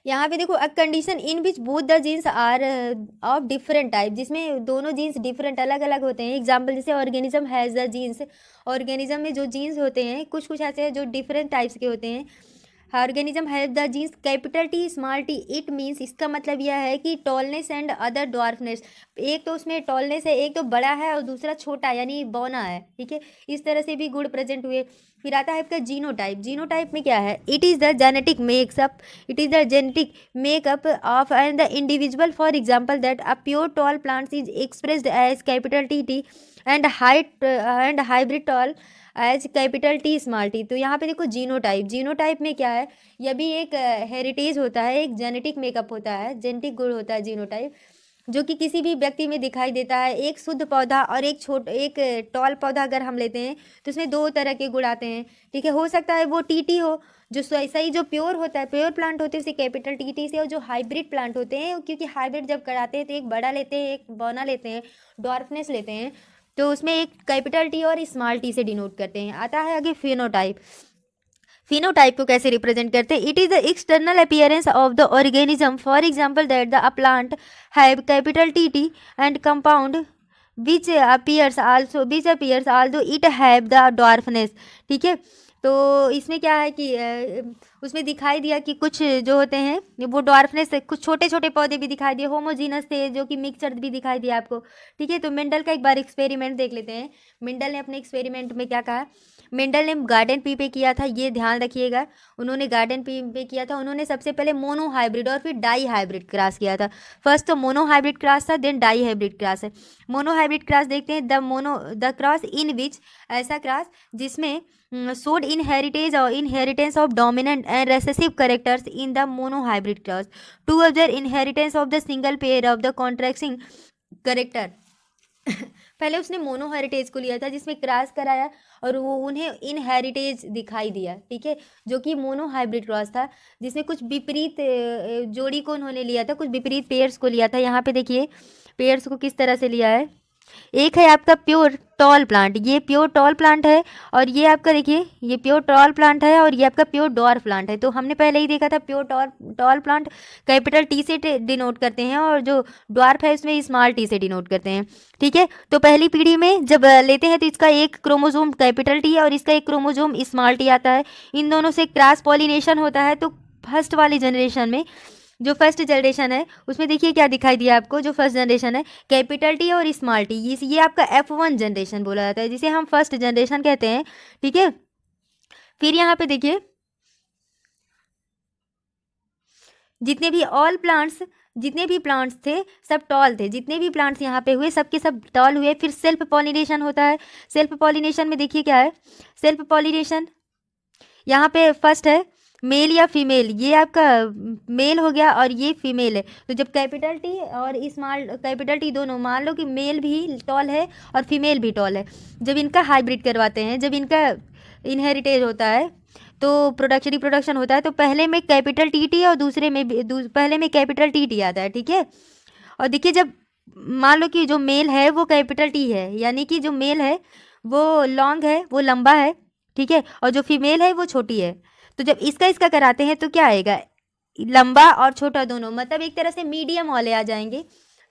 यहाँ पे देखो, a condition in which both the genes are of different type, जिसमें दोनों जीन्स डिफरेंट अलग अलग होते हैं। एग्जाम्पल जैसे organism has the genes. Organism में जो जीन्स होते हैं कुछ कुछ ऐसे हैं जो डिफरेंट टाइप्स के होते हैं। Organism have the genes capital T small T, it means, इसका मतलब यह है कि टॉलनेस एंड अदर डॉर्फनेस। एक तो उसमें टॉलनेस है, एक तो बड़ा है और दूसरा छोटा यानी बौना है। ठीक है, इस तरह से भी गुण प्रेजेंट हुए। फिर आता है आपका जीनोटाइप। जीनोटाइप में क्या है? It is the genetic makeup, it is the genetic makeup of and the individual. For example that a pure tall plant is expressed as capital T and height and hybrid tall as capital T small T. तो यहाँ पे देखो जीनोटाइप। जीनोटाइप में क्या है? यह भी एक हेरिटेज होता है, एक जेनेटिक मेकअप होता है, जेनेटिक गुण होता है जीनोटाइप, जो कि किसी भी व्यक्ति में दिखाई देता है। एक शुद्ध पौधा और एक टॉल पौधा अगर हम लेते हैं तो उसमें दो तरह के गुण आते हैं। ठीक है, हो सकता है वो टीटी हो, जो सही जो प्योर होता है, प्योर प्लांट होते हैं उसे कैपिटल टी से, और जो हाइब्रिड प्लांट होते हैं, क्योंकि हाइब्रिड जब कराते हैं तो एक बड़ा लेते हैं, एक बौना लेते हैं, डॉर्फनेस लेते हैं, तो उसमें एक कैपिटल टी और स्मॉल टी से डिनोट करते हैं। आता है आगे फिनोटाइप। फिनोटाइप को कैसे रिप्रेजेंट करते हैं? It is the external appearance of the organism, for example that the plant have capital T and compound which appears although it have the dwarfness। ठीक है, तो इसमें क्या है कि उसमें दिखाई दिया कि कुछ जो होते हैं वो डॉर्फनेस, कुछ छोटे छोटे पौधे भी दिखाई दिए, होमोजीनस थे, जो कि मिक्सचर भी दिखाई दिया आपको। ठीक है, तो मेंडल का एक बार एक्सपेरिमेंट देख लेते हैं। मेंडल ने अपने एक्सपेरिमेंट में क्या कहा? मेंडल ने गार्डन पी पे किया था, ये ध्यान रखिएगा। उन्होंने गार्डन पी पे किया था, उन्होंने सबसे पहले मोनो हाइब्रिड और फिर डाई हाइब्रिड क्रॉस किया था। फर्स्ट तो मोनो हाइब्रिड क्रॉस था, देन डाई हाइब्रिड क्रॉस है। मोनो हाइब्रिड क्रॉस देखते हैं। द क्रॉस इन विच, ऐसा क्रॉस जिसमें showed inheritance of dominant and recessive characters in the monohybrid class to observe inheritance of the single pair of the contrasting character। पहले उसने मोनो हेरिटेज को लिया था जिसमें क्रॉस कराया और वो उन्हें इनहेरिटेज दिखाई दिया। ठीक है, जो कि मोनो हाइब्रिड क्रॉस था, जिसमें कुछ विपरीत जोड़ी को उन्होंने लिया था, कुछ विपरीत पेयर्स को लिया था। यहाँ पे देखिए पेयर्स को किस तरह से लिया है। एक है आपका प्योर टॉल प्लांट, ये प्योर टॉल प्लांट है, और ये आपका देखिए ये प्योर टॉल प्लांट है, और ये आपका प्योर डॉर्फ प्लांट है। तो हमने पहले ही देखा था pure tall plant capital T से डिनोट करते हैं, और जो डॉर्फ है उसमें स्मॉल टी से डिनोट करते हैं। ठीक है, तो पहली पीढ़ी में जब लेते हैं तो इसका एक क्रोमोजोम कैपिटल टी और इसका एक क्रोमोजोम स्मॉल टी आता है। इन दोनों से क्रॉस पॉलिनेशन होता है। तो फर्स्ट वाली जनरेशन में, जो फर्स्ट जनरेशन है उसमें देखिए क्या दिखाई दिया आपको। जो फर्स्ट जनरेशन है कैपिटल टी और स्मॉल टी, ये आपका F1 जनरेशन बोला जाता है, जिसे हम फर्स्ट जनरेशन कहते हैं। ठीक है, फिर यहाँ पे देखिए जितने भी प्लांट्स थे सब टॉल थे। जितने भी प्लांट्स यहाँ पे हुए सबके सब टॉल हुए। फिर सेल्फ पॉलिनेशन होता है। सेल्फ पॉलिनेशन में देखिए क्या है। सेल्फ पॉलिनेशन यहाँ पे फर्स्ट है मेल या फीमेल, ये आपका मेल हो गया और ये फीमेल है। तो जब कैपिटल टी और स्मॉल कैपिटल टी दोनों, मान लो कि मेल भी टॉल है और फीमेल भी टॉल है, जब इनका हाइब्रिड करवाते हैं, जब इनका इनहेरिटेज होता है तो रिप्रोडक्शन होता है, तो पहले में कैपिटल टी और दूसरे में पहले में कैपिटल टी आता है। ठीक है, और देखिए जब मान लो कि जो मेल है वो कैपिटल टी है, यानी कि जो मेल है वो लॉन्ग है, वो लंबा है। ठीक है, और जो फीमेल है वो छोटी है। तो जब इसका कराते हैं तो क्या आएगा? लंबा और छोटा दोनों, मतलब एक तरह से मीडियम वाले आ जाएंगे।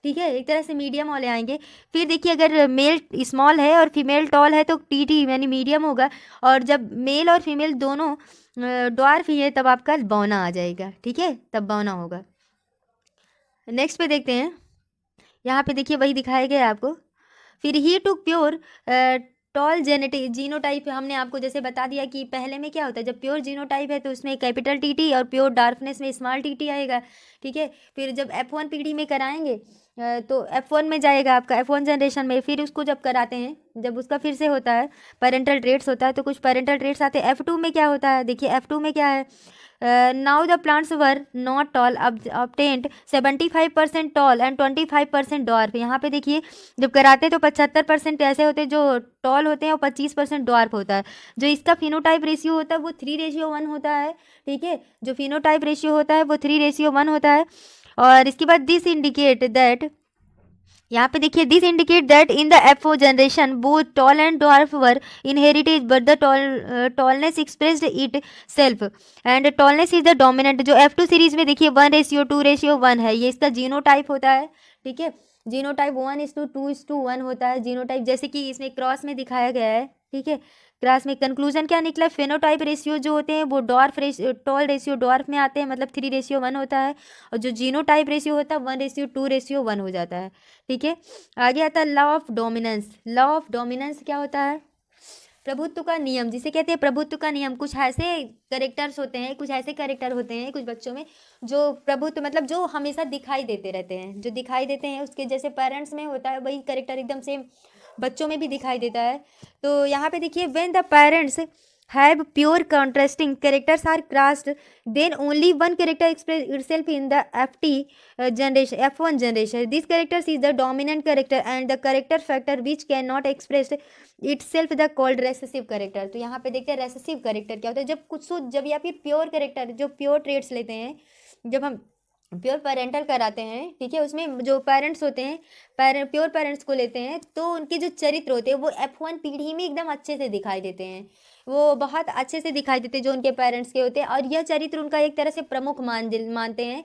ठीक है, एक तरह से मीडियम वाले आएंगे। फिर देखिए अगर मेल स्मॉल है और फीमेल टॉल है तो टी यानी मीडियम होगा, और जब मेल और फीमेल दोनों ड्वार्फ ही है तब आपका बौना आ जाएगा। ठीक है, तब बौना होगा। नेक्स्ट पे देखते हैं। यहाँ पे देखिए वही दिखाया गया है आपको। फिर ही two pure tall genetic genotype, हमने आपको जैसे बता दिया कि पहले में क्या होता है, जब प्योर जीनोटाइप है तो उसमें कैपिटल टीटी और प्योर डार्कनेस में स्मॉल टीटी आएगा, ठीक है। फिर जब F1 पीढ़ी में कराएंगे तो F1 में जाएगा आपका, F1 जनरेशन में। फिर उसको जब कराते हैं, जब उसका फिर से होता है पेरेंटल ट्रेट्स होता है, तो कुछ पेरेंटल ट्रेट्स आते हैं। F2 में क्या होता है, देखिए F2 में क्या है, now the plants were not toll obtained 75% tall and 25% dwarf. यहाँ पे देखिए जब कराते हैं तो 75% ऐसे होते हैं जो टॉल होते हैं और 25% डॉर्फ होता है। जो इसका फिनोटाइप रेशियो होता है वो 3:1 होता है, ठीक है। जो फिनोटाइप रेशियो होता है वो 3:1 होता है। और इसके बाद दिस इंडिकेट दैट, यहाँ पे देखिए this indicate that in the F4 generation both tall and dwarf were inherited but the tallness expressed it self and tallness is the dominant. जो F2 सीरीज में देखिए 1:2:1 है, ये इसका जीनोटाइप होता है, ठीक है। जीनोटाइप 1:2:1 होता है जीनोटाइप, जैसे कि इसमें क्रॉस में दिखाया गया है, ठीक है। क्रॉस में कंक्लूजन क्या निकला, फेनोटाइप रेशियो जो होते हैं वो dwarf ratio tall ratio dwarf में आते हैं, मतलब 3:1 होता है। और जो जीनोटाइप रेशियो होता है 1:2:1 हो जाता है, ठीक है। आगे आता है law of dominance. Law of dominance क्या होता है, प्रभुत्व का नियम, जिसे कहते हैं प्रभुत्व का नियम। कुछ ऐसे करेक्टर्स होते हैं, कुछ ऐसे करेक्टर होते हैं कुछ बच्चों में जो प्रभुत्व मतलब जो हमेशा दिखाई देते रहते हैं, जो दिखाई देते हैं उसके जैसे पेरेंट्स में होता है वही करेक्टर एकदम सेम बच्चों में भी दिखाई देता है। तो यहाँ पे देखिए when the parents have pure contrasting characters are crossed, then only one character express itself in the generation F1 generation. This character is the dominant character and the character factor which cannot express itself the called recessive character. तो यहाँ पे देखते हैं recessive character क्या होता है, जब कुछ जब या फिर प्योर कैरेक्टर जो प्योर ट्रेड्स लेते हैं, जब हम प्योर पेरेंटल कराते हैं, ठीक है, उसमें जो पेरेंट्स होते हैं प्योर पेरेंट्स को लेते हैं तो उनके जो चरित्र होते हैं वो F1 पीढ़ी में एकदम अच्छे से दिखाई देते हैं, वो बहुत अच्छे से दिखाई देते हैं जो उनके पेरेंट्स के होते हैं। और यह चरित्र उनका एक तरह से प्रमुख मानते हैं,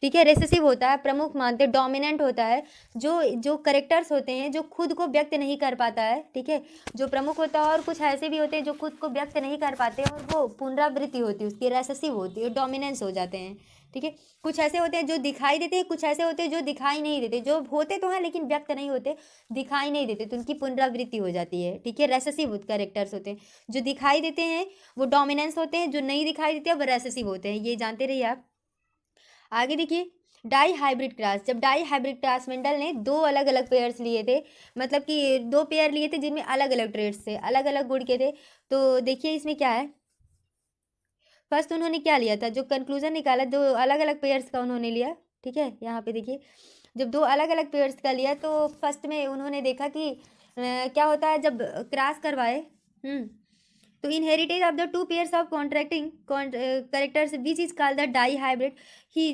ठीक है। रेसेसिव होता है, प्रमुख मानते, डोमिनेंट होता है। जो करेक्टर्स होते हैं जो खुद को व्यक्त नहीं कर पाता है, ठीक है, जो प्रमुख होता है। और कुछ ऐसे भी होते हैं जो खुद को व्यक्त नहीं कर पाते और वो पुनरावृत्ति होती है उसकी, रेसेसिव होती है, डोमिनेंस हो जाते हैं, ठीक है। कुछ ऐसे होते हैं जो दिखाई देते हैं, कुछ ऐसे होते हैं जो दिखाई नहीं देते, जो होते तो हैं लेकिन व्यक्त नहीं होते, दिखाई नहीं देते, तो उनकी पुनरावृत्ति हो जाती है, ठीक है। रेसेसिव कैरेक्टर्स होते हैं, जो दिखाई देते हैं वो डोमिनेंस होते हैं, जो नहीं दिखाई देते वो रेसेसिव होते हैं, ये जानते रहिए आप। आगे देखिए डाई हाइब्रिड क्रास। जब डाई हाइब्रिड क्रास मेंडल ने दो अलग अलग पेयर्स लिए थे, मतलब कि दो पेयर लिए थे जिनमें अलग अलग ट्रेड्स थे, अलग अलग गुण के थे। तो देखिए इसमें क्या है, फर्स्ट उन्होंने क्या लिया था, जो कंक्लूजन निकाला दो अलग अलग पेयर्स का उन्होंने लिया, ठीक है। यहाँ पे देखिए जब दो अलग अलग पेयर्स का लिया तो फर्स्ट में उन्होंने देखा कि क्या होता है जब क्रॉस करवाए, तो inheritance of the two pairs of contrasting characters which is called the dihybrid. He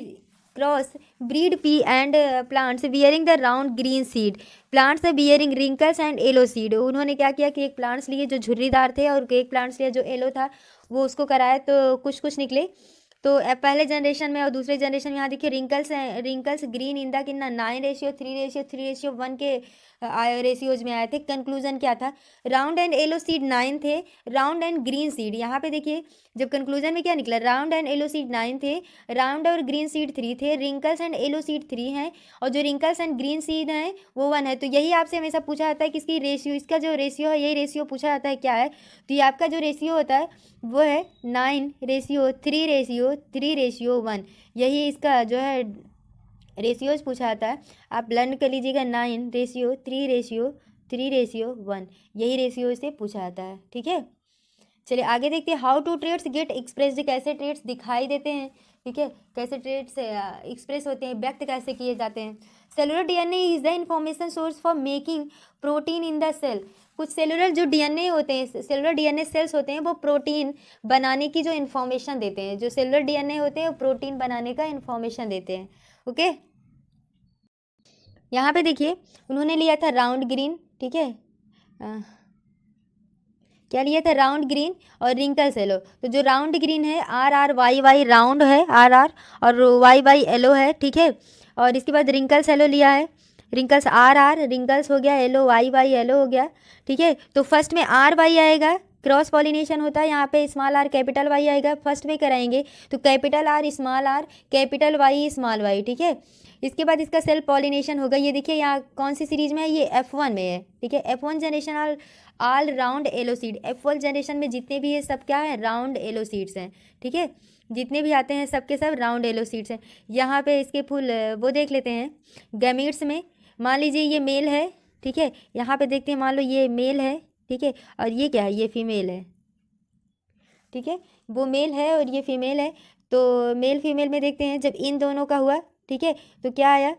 cross breed pea and plants bearing the round green seed, plants bearing wrinkles and yellow seed. उन्होंने क्या किया कि एक प्लांट्स लिए जो झुर्रीदार थे और एक प्लांट्स लिए जो येलो था, वो उसको कराया तो कुछ कुछ निकले। तो पहले जनरेशन में और दूसरे जनरेशन में यहाँ देखिए रिंकल्स ग्रीन इन द कितना 9:3:3:1 के रेशियोज में आए थे। कंक्लूजन क्या था, राउंड एंड येलो सीड 9 थे, राउंड एंड ग्रीन सीड, यहाँ पे देखिए जब कंक्लूजन में क्या निकला, राउंड एंड येलो सीड 9 थे, राउंड और ग्रीन सीड 3 थे, रिंकल्स एंड येलो सीड 3 हैं और जो रिंकल्स एंड ग्रीन सीड हैं वो 1 है। तो यही आपसे हमेशा पूछा जाता है कि इसकी रेशियो, इसका जो रेशियो है यही रेशियो पूछा जाता है क्या है। तो ये आपका जो रेशियो होता है वो है 9:3:3:1, यही इसका जो है रेशियोज पूछा जाता है। आप लर्न कर लीजिएगा 9:3:3:1, यही रेशियो से पूछा जाता है, ठीक है। चलिए आगे देखते हैं how do traits get expressed, कैसे ट्रेड्स दिखाई देते हैं, ठीक है, कैसे ट्रेड्स एक्सप्रेस होते हैं, व्यक्त कैसे किए जाते हैं। Cellular DNA is the information source for making protein in the cell. कुछ सेलुलर जो डीएनए होते हैं, सेलुलर डीएनए सेल्स होते हैं वो प्रोटीन बनाने की जो इन्फॉर्मेशन देते हैं, जो सेलुलर डीएनए होते हैं वो प्रोटीन बनाने का इन्फॉर्मेशन देते हैं, ओके। यहाँ पे देखिए उन्होंने लिया था राउंड ग्रीन, ठीक है, क्या लिया था, राउंड ग्रीन और रिंकल येलो। तो जो राउंड ग्रीन है RRYY राउंड है RR और YY येलो है, ठीक है। और इसके बाद रिंकल्स येलो लिया है, रिंकल्स RR रिंकल्स हो गया, येलो YY येलो हो गया, ठीक है। तो फर्स्ट में RY आएगा, क्रॉस पॉलिनेशन होता है, यहाँ पे स्मॉल r कैपिटल Y आएगा, फर्स्ट में कराएंगे तो capital R small r capital Y small y, ठीक है। इसके बाद इसका सेल्फ पॉलिनेशन होगा। ये देखिए यहाँ कौन सी सीरीज में है, ये F1 में है, ठीक है। F1 generation all round yellow seed. F1 generation में जितने भी है सब क्या है, राउंड येलो सीड्स हैं, ठीक है। जितने भी आते हैं सबके सब राउंड येलो सीड्स हैं। यहाँ पे इसके फुल वो देख लेते हैं गैमीट्स में। मान लीजिए ये मेल है, ठीक है। यहाँ पे देखते हैं, मान लो ये मेल है, ठीक है, और ये क्या है, ये फीमेल है, ठीक है। वो मेल है और ये फीमेल है। तो मेल फीमेल में देखते हैं, जब इन दोनों का हुआ, ठीक है, तो क्या आया,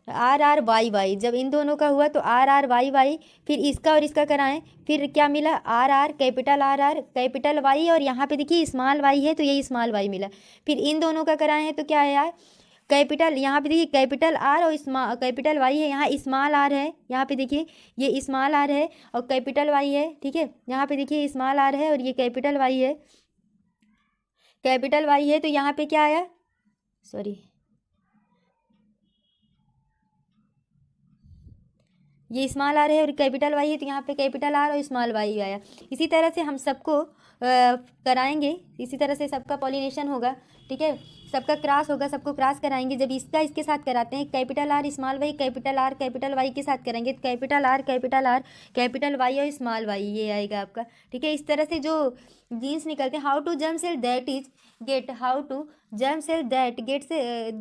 RRYY। जब इन दोनों का हुआ तो RRYY, फिर इसका और इसका कराएं, फिर क्या मिला, RR कैपिटल Y, और यहाँ पे देखिए स्मॉल y है तो यही स्मॉल y मिला। फिर इन दोनों का कराए हैं तो क्या है यार, कैपिटल, यहाँ पे देखिए कैपिटल R और कैपिटल Y है, यहाँ स्मॉल r है, यहाँ पे देखिए ये स्मॉल r है और कैपिटल Y है, ठीक है। यहाँ पे देखिए स्मॉल r है और ये कैपिटल Y है, कैपिटल Y है। तो यहाँ पे क्या आया, सॉरी, ये स्मॉल r है और कैपिटल Y है, तो यहाँ पे कैपिटल R और स्मॉल y आया। इसी तरह से हम सबको कराएंगे, इसी तरह से सबका पॉलिनेशन होगा, ठीक है। सबका क्रॉस होगा, सबको क्रॉस कराएंगे। जब इसका इसके साथ कराते हैं, capital R small y, capital R capital Y के साथ करेंगे तो कैपिटल R कैपिटल Y और स्मॉल y, ये आएगा आपका, ठीक है। इस तरह से जो जीन्स निकलते हैं, how to germ cell that is get, how to germ cell that gets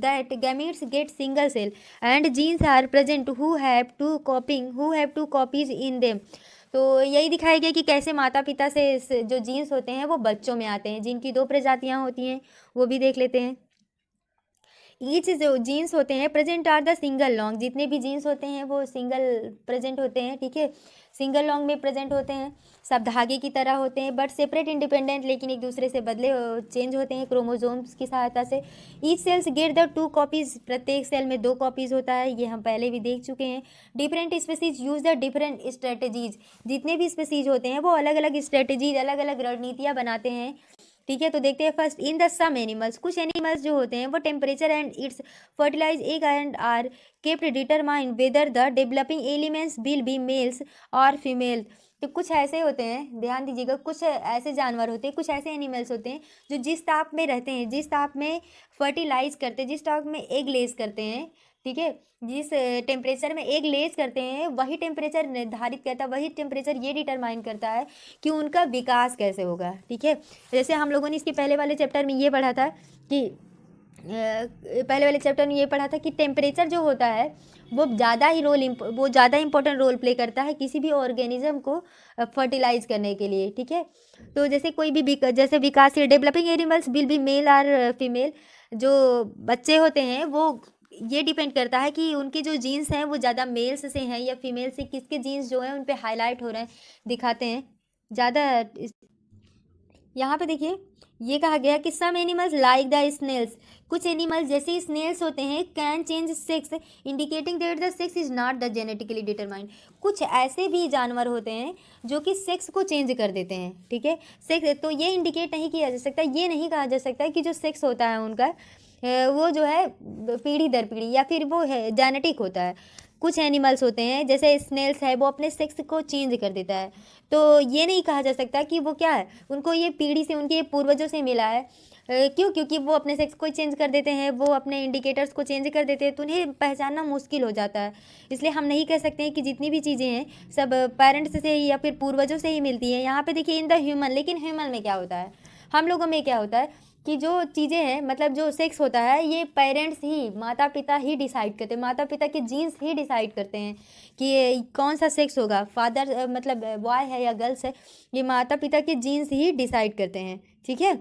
that gametes get single cell and genes are present who have two copies in them। तो यही दिखाया गया कि कैसे माता पिता से जो जीन्स होते हैं वो बच्चों में आते हैं, जिनकी 2 प्रजातियां होती हैं, वो भी देख लेते हैं। ईच जो जीन्स होते हैं present are the single long, जितने भी जीन्स होते हैं वो सिंगल प्रेजेंट होते हैं, ठीक है, सिंगल लॉन्ग में प्रेजेंट होते हैं, सब धागे की तरह होते हैं, बट सेपरेट इंडिपेंडेंट, लेकिन एक दूसरे से बदले चेंज होते हैं क्रोमोजोम्स की सहायता से। Each cells get the 2 copies, प्रत्येक सेल में 2 कॉपीज होता है, ये हम पहले भी देख चुके हैं। Different species use the different strategies, जितने भी स्पेसीज होते हैं वो अलग अलग स्ट्रेटेजीज, अलग अलग रणनीतियाँ बनाते हैं, ठीक है। तो देखते हैं first, in the some animals, कुछ एनिमल्स जो होते हैं वो temperature and its fertilize egg and are kept determine whether the developing elements will be males और फीमेल। तो कुछ ऐसे होते हैं, ध्यान दीजिएगा, कुछ ऐसे जानवर होते हैं, कुछ ऐसे एनिमल्स होते हैं जो जिस ताप में रहते हैं, जिस ताप में फर्टिलाइज करते हैं, जिस ताप में एग लेस करते हैं, ठीक है, जिस टेम्परेचर में एग लेस करते हैं वही टेम्परेचर निर्धारित करता है, वही टेम्परेचर ये डिटरमाइन करता है कि उनका विकास कैसे होगा, ठीक है। जैसे हम लोगों ने इसके पहले वाले चैप्टर में ये पढ़ा था कि टेम्परेचर जो होता है वो ज़्यादा इंपॉर्टेंट रोल प्ले करता है किसी भी ऑर्गेनिज्म को फर्टिलाइज करने के लिए, ठीक है। तो जैसे कोई भी जैसे विकासशील developing animals will be male और फीमेल, जो बच्चे होते हैं वो ये डिपेंड करता है कि उनके जो जीन्स हैं वो ज़्यादा मेल्स से हैं या फीमेल से, किसके जीन्स जो हैं उन पे हाईलाइट हो रहे हैं, दिखाते हैं ज़्यादा। यहाँ पे देखिए ये कहा गया कि some animals like the snails, कुछ एनिमल्स जैसे स्नेल्स होते हैं can change sex indicating that the sex is not the genetically determined. कुछ ऐसे भी जानवर होते हैं जो कि सेक्स को चेंज कर देते हैं, ठीक है। सेक्स तो ये इंडिकेट नहीं किया जा सकता, ये नहीं कहा जा सकता कि जो सेक्स होता है उनका वो जो है पीढ़ी दर पीढ़ी या फिर वो है जेनेटिक होता है। कुछ एनिमल्स होते हैं जैसे स्नेल्स है वो अपने सेक्स को चेंज कर देता है, तो ये नहीं कहा जा सकता कि वो क्या है, उनको ये पीढ़ी से, उनके पूर्वजों से मिला है। क्यों? क्योंकि वो अपने सेक्स को चेंज कर देते हैं, वो अपने इंडिकेटर्स को चेंज कर देते हैं, तो उन्हें पहचानना मुश्किल हो जाता है। इसलिए हम नहीं कह सकते हैं कि जितनी भी चीज़ें हैं सब पेरेंट्स से या फिर पूर्वजों से ही मिलती हैं। यहाँ पे देखिए इन द ह्यूमन, लेकिन ह्यूमन में क्या होता है, हम लोगों में क्या होता है कि जो चीज़ें हैं, मतलब जो सेक्स होता है ये पेरेंट्स ही, माता पिता ही डिसाइड करते हैं, माता पिता के जीन्स ही डिसाइड करते हैं कि ये कौन सा सेक्स होगा, फादर मतलब बॉय है या गर्ल्स है, ये माता पिता के जीन्स ही डिसाइड करते हैं, ठीक है।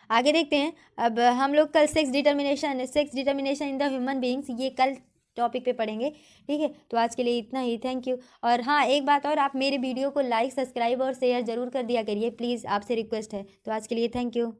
आगे देखते हैं। अब हम लोग कल sex determination in the human beings, ये कल टॉपिक पे पढ़ेंगे, ठीक है। तो आज के लिए इतना ही, थैंक यू। और हाँ, एक बात और, आप मेरे वीडियो को लाइक, सब्सक्राइब और शेयर ज़रूर कर दिया करिए प्लीज़, आपसे रिक्वेस्ट है। तो आज के लिए थैंक यू।